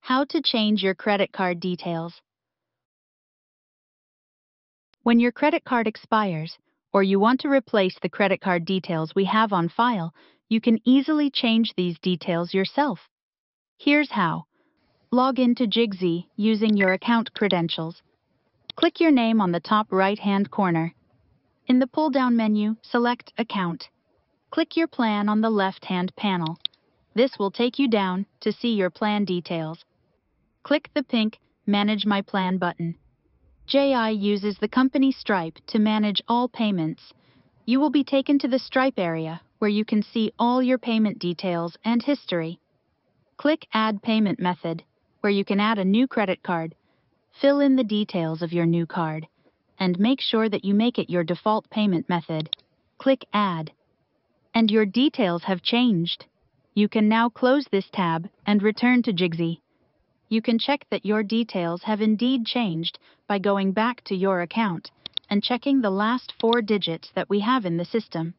How to change your credit card details. When your credit card expires, or you want to replace the credit card details we have on file, you can easily change these details yourself. Here's how. Log into Jigsy using your account credentials. Click your name on the top right-hand corner. In the pull-down menu, select Account. Click your plan on the left-hand panel. This will take you down to see your plan details. Click the pink Manage My Plan button. JI uses the company Stripe to manage all payments. You will be taken to the Stripe area where you can see all your payment details and history. Click Add Payment Method, where you can add a new credit card. Fill in the details of your new card, and make sure that you make it your default payment method. Click Add. And your details have changed. You can now close this tab and return to Jigsy. You can check that your details have indeed changed by going back to your account and checking the last 4 digits that we have in the system.